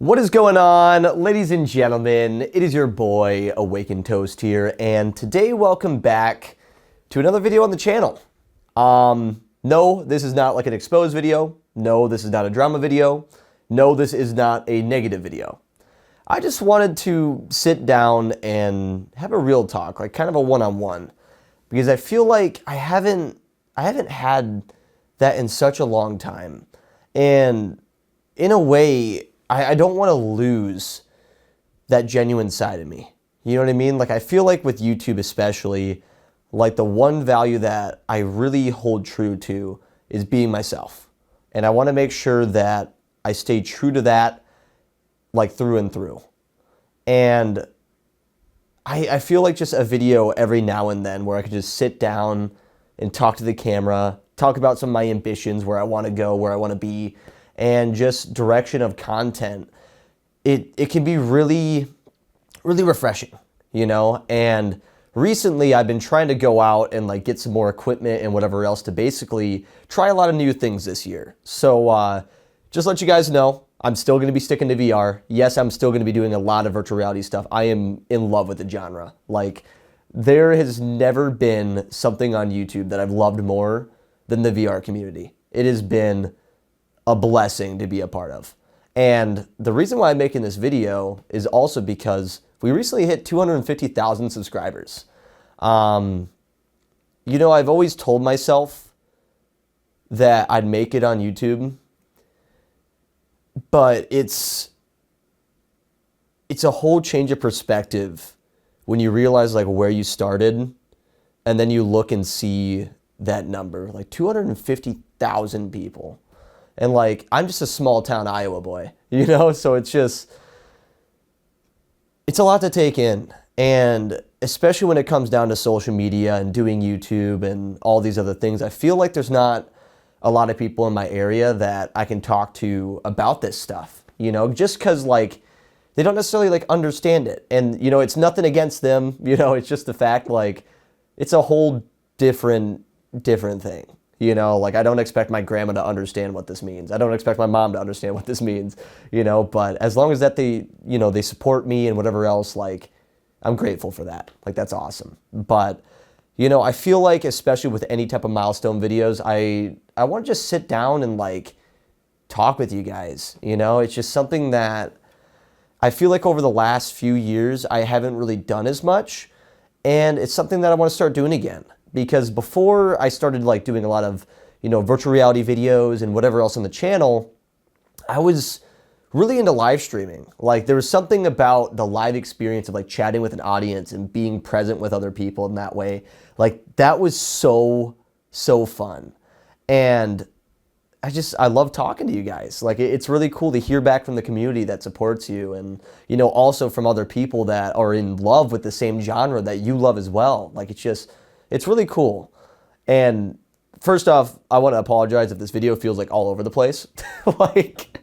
What is going on, ladies and gentlemen? It is your boy, Awakened Toast here, and today welcome back to another video on the channel. No, this is not like an exposed video. No, this is not a drama video. No, this is not a negative video. I just wanted to sit down and have a real talk, like kind of a one-on-one, because I feel like I haven't had that in such a long time. And in a way, I don't want to lose that genuine side of me. You know what I mean? Like, I feel like with YouTube especially, like the one value that I really hold true to is being myself. And I want to make sure that I stay true to that, like through and through. And I feel like just a video every now and then where I could just sit down and talk to the camera, talk about some of my ambitions, where I want to go, where I want to be, and just direction of content, it can be really, really refreshing, you know? And recently I've been trying to go out and like get some more equipment and whatever else to basically try a lot of new things this year. So just let you guys know, I'm still going to be sticking to VR. Yes, I'm still going to be doing a lot of virtual reality stuff. I am in love with the genre. Like, there has never been something on YouTube that I've loved more than the VR community. It has been a blessing to be a part of. And the reason why I'm making this video is also because we recently hit 250,000 subscribers. You know, I've always told myself that I'd make it on YouTube, but it's a whole change of perspective when you realize like where you started and then you look and see that number, like 250,000 people. And like, I'm just a small town Iowa boy, you know? So it's a lot to take in. And especially when it comes down to social media and doing YouTube and all these other things, I feel like there's not a lot of people in my area that I can talk to about this stuff, you know, just because like they don't necessarily like understand it. And, you know, it's nothing against them, you know, it's just the fact like it's a whole different thing. You know, like I don't expect my grandma to understand what this means. I don't expect my mom to understand what this means, you know, but as long as that they, you know, they support me and whatever else, like I'm grateful for that. Like that's awesome. But, you know, I feel like especially with any type of milestone videos, I want to just sit down and like talk with you guys, you know? It's just something that I feel like over the last few years, I haven't really done as much, and it's something that I want to start doing again. Because before I started like doing a lot of, you know, virtual reality videos and whatever else on the channel, I was really into live streaming. Like there was something about the live experience of like chatting with an audience and being present with other people in that way. Like that was so fun. And I love talking to you guys. Like it's really cool to hear back from the community that supports you, and, you know, also from other people that are in love with the same genre that you love as well. Like it's really cool. And first off, I want to apologize if this video feels like all over the place. Like,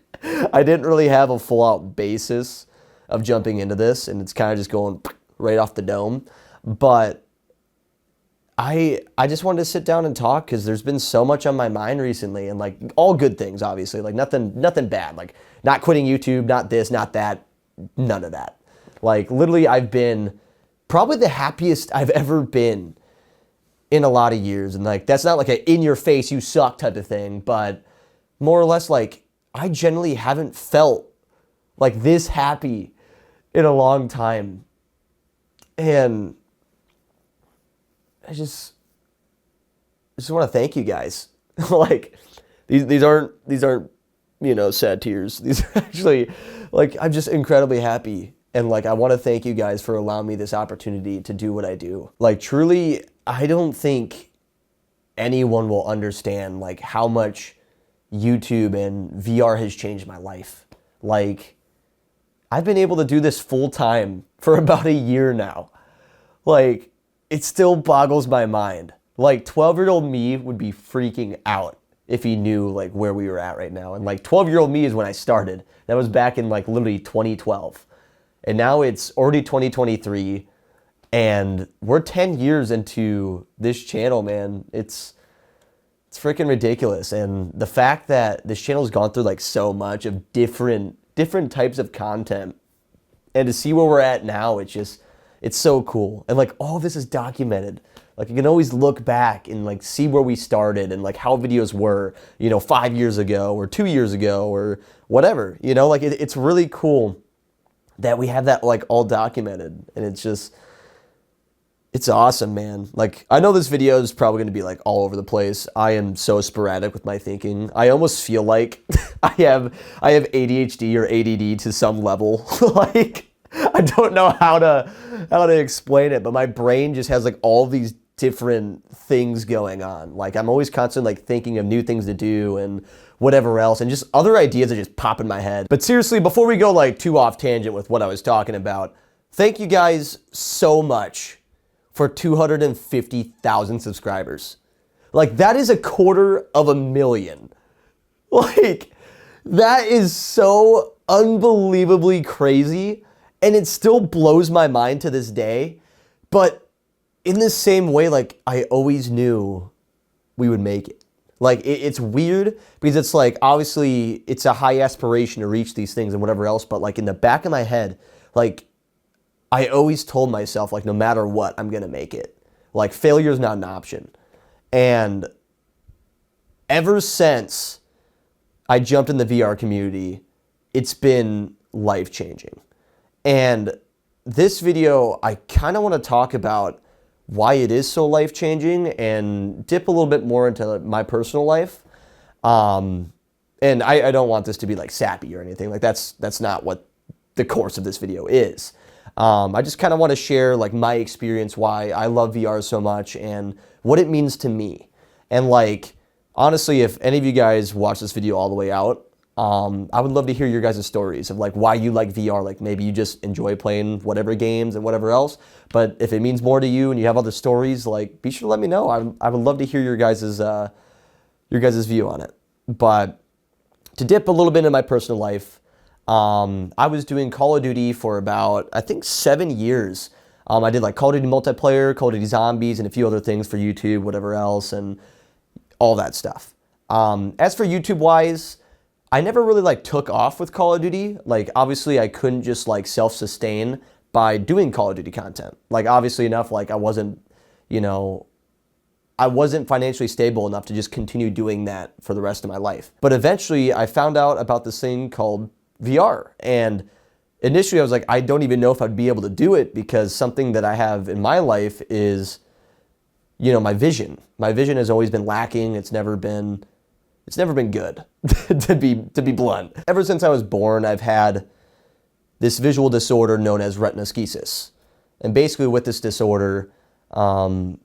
I didn't really have a full-out basis of jumping into this, and it's kind of just going right off the dome. But I just wanted to sit down and talk because there's been so much on my mind recently, and like all good things, obviously, like nothing bad, like not quitting YouTube, not this, not that, none of that. Like literally, I've been probably the happiest I've ever been in a lot of years. And like, that's not like a in your face, you suck type of thing, but more or less like I generally haven't felt like this happy in a long time. And I just want to thank you guys. Like these aren't, you know, sad tears. These are actually like, I'm just incredibly happy. And like, I want to thank you guys for allowing me this opportunity to do what I do. Like truly, I don't think anyone will understand like how much YouTube and VR has changed my life. Like, I've been able to do this full time for about a year now. Like, it still boggles my mind. Like, 12-year-old me would be freaking out if he knew like where we were at right now. And like 12-year-old me is when I started. That was back in like literally 2012. And now it's already 2023. And we're 10 years into this channel, man. It's freaking ridiculous. And the fact that this channel's gone through like so much of different different types of content. And to see where we're at now, it's so cool. And like all this is documented. Like you can always look back and like see where we started and like how videos were, 5 years ago or 2 years ago or whatever, like it's really cool that we have that like all documented. And it's awesome, man. Like I know this video is probably going to be like all over the place. I am so sporadic with my thinking. I almost feel like I have ADHD or ADD to some level. Like I don't know how to explain it, but my brain just has like all these different things going on. Like I'm always constantly like thinking of new things to do and whatever else, and just other ideas that just pop in my head. But seriously, before we go like too off tangent with what I was talking about, thank you guys so much for 250,000 subscribers. Like that is 250,000. Like that is so unbelievably crazy, and it still blows my mind to this day. But in the same way, like I always knew we would make it. Like it's weird because it's like obviously it's a high aspiration to reach these things and whatever else, but like in the back of my head, like I always told myself like no matter what, I'm gonna make it. Like failure is not an option. And ever since I jumped in the VR community, it's been life-changing. And this video, I kind of want to talk about why it is so life-changing and dip a little bit more into my personal life. And I don't want this to be like sappy or anything. Like that's not what the course of this video is. I just kind of want to share like my experience, why I love VR so much and what it means to me. And like, honestly, if any of you guys watch this video all the way out, I would love to hear your guys' stories of like why you like VR. Like maybe you just enjoy playing whatever games and whatever else. But if it means more to you and you have other stories, like be sure to let me know. I would love to hear your guys' view on it. But to dip a little bit into my personal life, I was doing Call of Duty for about, I think 7 years. I did like Call of Duty multiplayer, Call of Duty Zombies, and a few other things for YouTube, whatever else, and all that stuff. As for YouTube-wise, I never really like took off with Call of Duty. Like obviously I couldn't just like self-sustain by doing Call of Duty content. Like obviously enough, like I wasn't financially stable enough to just continue doing that for the rest of my life. But eventually I found out about this thing called VR. And initially I was like, I don't even know if I'd be able to do it because something that I have in my life is, my vision. My vision has always been lacking. It's never been good, to be blunt. Ever since I was born, I've had this visual disorder known as retinoschisis. And basically with this disorder, I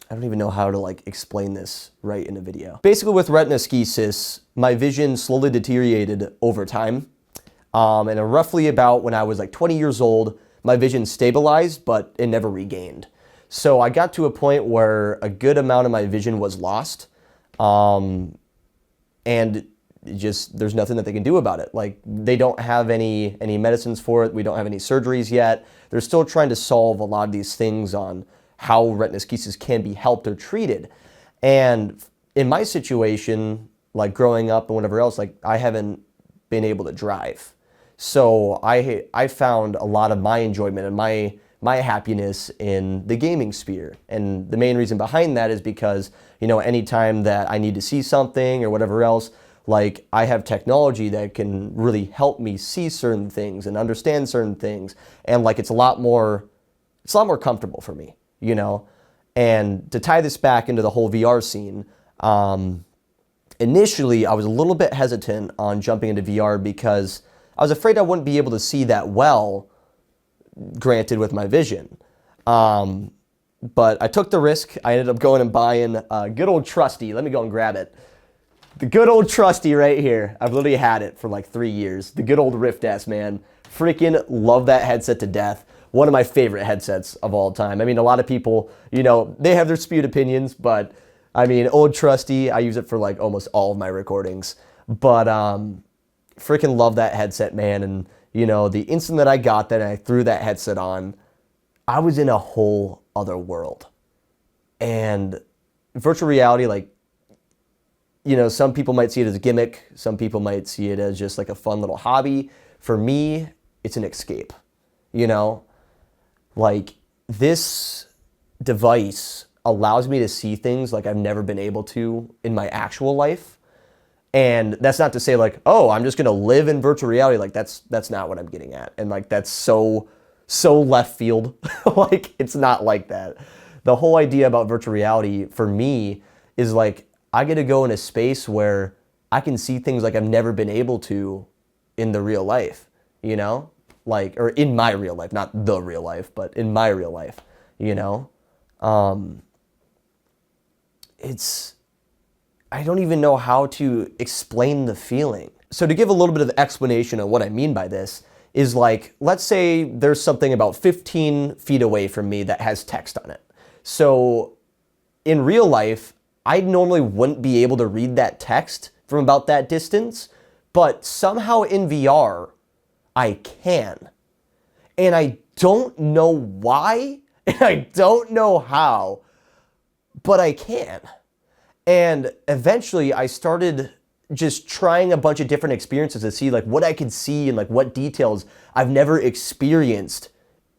don't even know how to like explain this right in a video. Basically with retinoschisis, my vision slowly deteriorated over time. And roughly about when I was like 20 years old, my vision stabilized, but it never regained. So I got to a point where a good amount of my vision was lost. And there's nothing that they can do about it. Like they don't have any medicines for it. We don't have any surgeries yet. They're still trying to solve a lot of these things on how retinoschisis can be helped or treated. And in my situation, like growing up and whatever else, like I haven't been able to drive. So I found a lot of my enjoyment and my happiness in the gaming sphere. And the main reason behind that is because, anytime that I need to see something or whatever else, like I have technology that can really help me see certain things and understand certain things. And like it's a lot more comfortable for me, And to tie this back into the whole VR scene, initially I was a little bit hesitant on jumping into VR because I was afraid I wouldn't be able to see that well, granted with my vision. But I took the risk. I ended up going and buying a good old trusty. Let me go and grab it. The good old trusty right here. I've literally had it for like 3 years. The good old Rift S, man. Freaking love that headset to death. One of my favorite headsets of all time. I mean, a lot of people, they have their spewed opinions, but I mean, old trusty, I use it for like almost all of my recordings. But freaking love that headset, man. And the instant that I got that and I threw that headset on, I was in a whole other world. And virtual reality, like, some people might see it as a gimmick. Some people might see it as just like a fun little hobby. For me, it's an escape, Like, this device allows me to see things like I've never been able to in my actual life. And that's not to say like, oh, I'm just going to live in virtual reality. Like, that's not what I'm getting at. And like, that's so left field. Like, it's not like that. The whole idea about virtual reality for me is like, I get to go in a space where I can see things like I've never been able to in the real life, Like, or in my real life, not the real life, but in my real life, I don't even know how to explain the feeling. So to give a little bit of explanation of what I mean by this is like, let's say there's something about 15 feet away from me that has text on it. So in real life, I normally wouldn't be able to read that text from about that distance, but somehow in VR, I can. And I don't know why, and I don't know how, but I can. And eventually I started just trying a bunch of different experiences to see like what I could see and like what details I've never experienced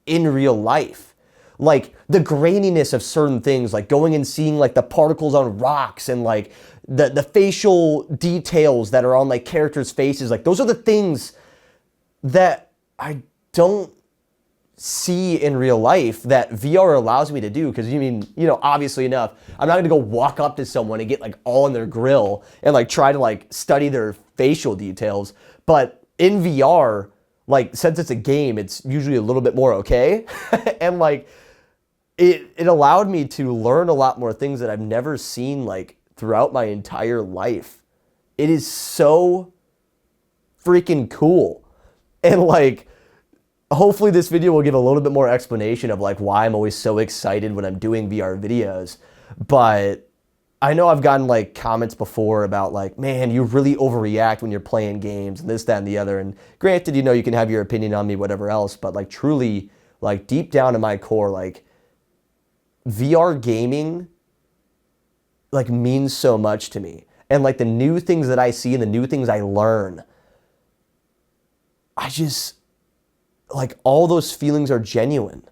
in real life. Like the graininess of certain things, like going and seeing like the particles on rocks and like the facial details that are on like characters' faces. Like those are the things that I don't see in real life that VR allows me to do. Because obviously enough, I'm not gonna go walk up to someone and get like all in their grill and like try to like study their facial details. But in VR, like since it's a game, it's usually a little bit more okay. And like it allowed me to learn a lot more things that I've never seen like throughout my entire life. It is so freaking cool. And like, hopefully this video will give a little bit more explanation of like why I'm always so excited when I'm doing VR videos. But I know I've gotten like comments before about like, man, you really overreact when you're playing games and this, that, and the other. And granted, you can have your opinion on me, whatever else, but like truly, like deep down in my core, like VR gaming like means so much to me. And like the new things that I see and the new things I learn, I just, like all those feelings are genuine.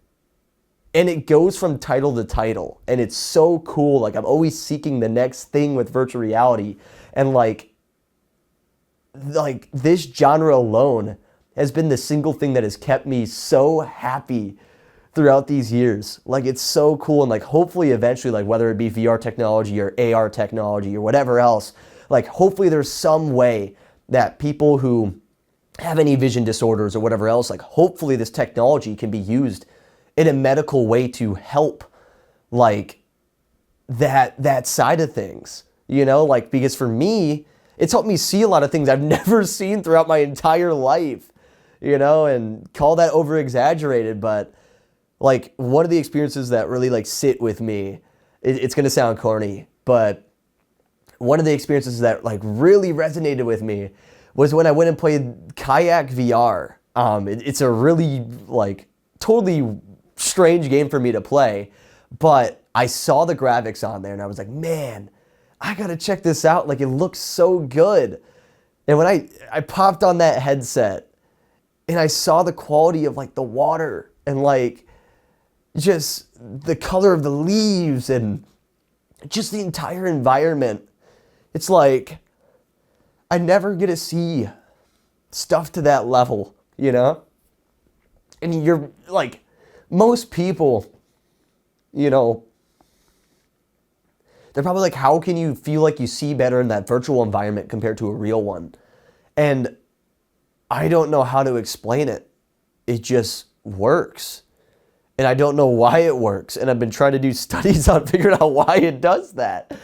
And it goes from title to title. And it's so cool. Like I'm always seeking the next thing with virtual reality. And like this genre alone has been the single thing that has kept me so happy throughout these years. Like it's so cool. And like hopefully eventually, like whether it be VR technology or AR technology or whatever else, like hopefully there's some way that people who have any vision disorders or whatever else, like hopefully this technology can be used in a medical way to help like that side of things, like because for me, it's helped me see a lot of things I've never seen throughout my entire life, and call that over exaggerated. But like one of the experiences that really like sit with me, it's going to sound corny, but one of the experiences that like really resonated with me was when I went and played Kayak VR. It's a really like totally strange game for me to play, but I saw the graphics on there and I was like, man, I gotta check this out. Like it looks so good. And when I popped on that headset and I saw the quality of like the water and like just the color of the leaves and just the entire environment, it's like, I never get to see stuff to that level, And you're like, most people, they're probably like, how can you feel like you see better in that virtual environment compared to a real one? And I don't know how to explain it. It just works. And I don't know why it works. And I've been trying to do studies on figuring out why it does that,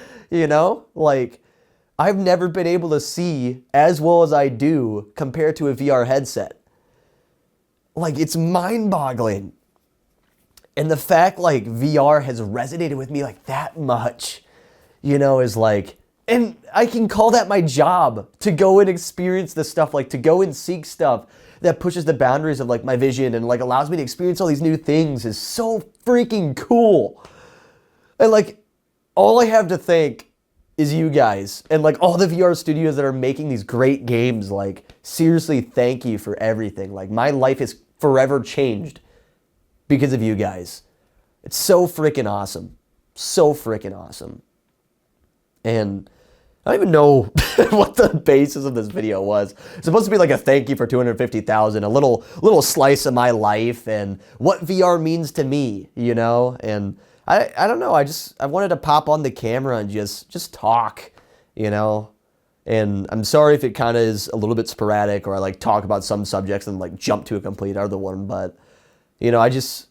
Like, I've never been able to see as well as I do compared to a VR headset. Like, it's mind-boggling. And the fact, like, VR has resonated with me, like, that much, is like, and I can call that my job, to go and experience this stuff, like, to go and seek stuff that pushes the boundaries of, like, my vision and, like, allows me to experience all these new things is so freaking cool. And, like, all I have to think is you guys and like all the VR studios that are making these great games. Like, seriously, thank you for everything. Like, my life is forever changed because of you guys. It's so freaking awesome. So freaking awesome. And I don't even know what the basis of this video was. It's supposed to be like a thank you for 250,000, a little slice of my life and what VR means to me, you know? And I don't know, I wanted to pop on the camera and just talk, you know? And I'm sorry if it kind of is a little bit sporadic, or I like talk about some subjects and like jump to a complete other one, but you know, I just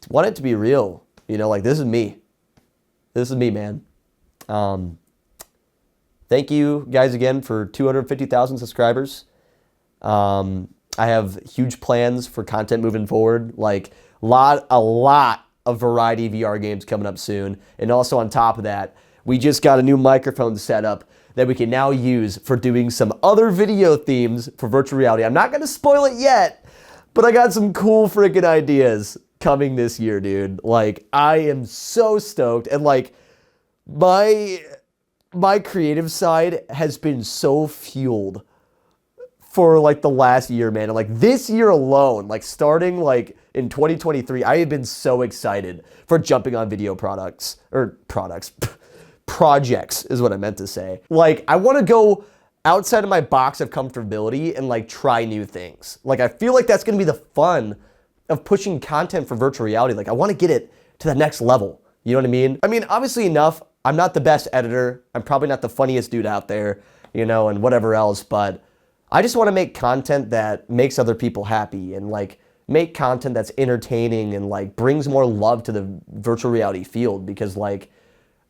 want it to be real, you know, like this is me. This is me, man. Thank you guys again for 250,000 subscribers. I have huge plans for content moving forward, like a lot of variety VR games coming up soon. And also on top of that, we just got a new microphone set up that we can now use for doing some other video themes for virtual reality. I'm not gonna spoil it yet, but I got some cool freaking ideas coming this year, dude. Like, I am so stoked, and like my creative side has been so fueled for like the last year, man. And like this year alone, like starting like in 2023, I have been so excited for jumping on video projects is what I meant to say. Like, I want to go outside of my box of comfortability and like try new things. Like, I feel like that's going to be the fun of pushing content for virtual reality. Like, I want to get it to the next level. You know what I mean? I mean, obviously enough, I'm not the best editor. I'm probably not the funniest dude out there, you know, and whatever else, but I just want to make content that makes other people happy and like make content that's entertaining and like brings more love to the virtual reality field, because like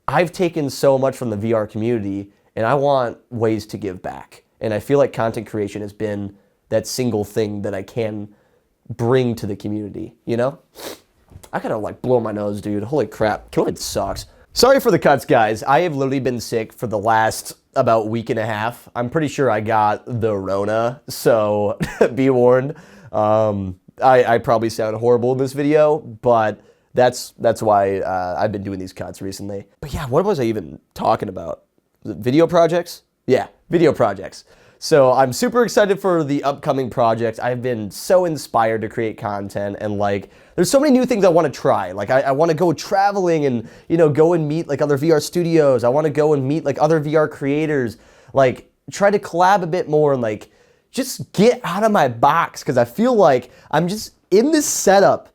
I've taken so much from the VR community and I want ways to give back. And I feel like content creation has been that single thing that I can bring to the community, you know? I gotta like blow my nose, dude. Holy crap. COVID sucks. Sorry for the cuts, guys. I have literally been sick for the last about week and a half. I'm pretty sure I got the Rona, so be warned. I probably sound horrible in this video, but that's why I've been doing these cuts recently. But yeah, what was I even talking about? Was it video projects? Yeah, video projects. So I'm super excited for the upcoming projects. I've been so inspired to create content, and like there's so many new things I want to try. Like I want to go traveling and, you know, go and meet like other VR studios. I want to go and meet like other VR creators, like try to collab a bit more and like just get out of my box, because I feel like I'm just in this setup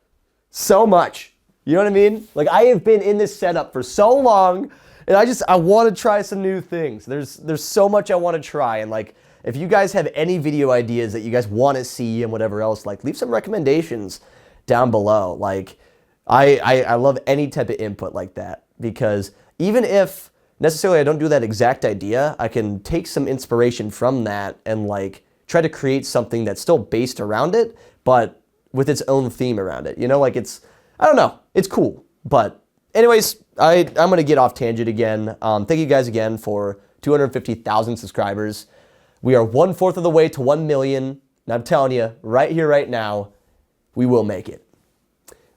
so much. You know what I mean? Like, I have been in this setup for so long, and I want to try some new things. There's so much I want to try, and like, if you guys have any video ideas that you guys want to see and whatever else, like leave some recommendations down below. Like, I love any type of input like that, because even if necessarily I don't do that exact idea, I can take some inspiration from that and like try to create something that's still based around it, but with its own theme around it. You know, like I don't know, it's cool. But anyways, I'm gonna get off tangent again. Thank you guys again for 250,000 subscribers. We are 1/4 of the way to 1 million. And I'm telling you, right here, right now, we will make it.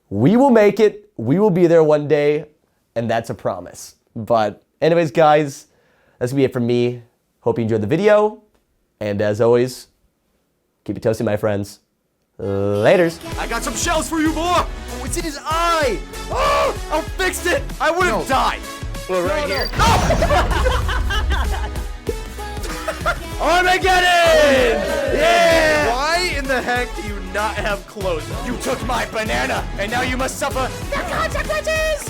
We will make it. We will be there one day, and that's a promise. But anyways, guys, that's gonna be it from me. Hope you enjoyed the video. And as always, keep it toasty, my friends. Laters. I got some shells for you, boy. Oh, it's in his eye. Oh, I fixed it. I would have died. Well, right here. Armageddon! Yeah! Why in the heck do you not have clothes? You took my banana, and now you must suffer the consequences!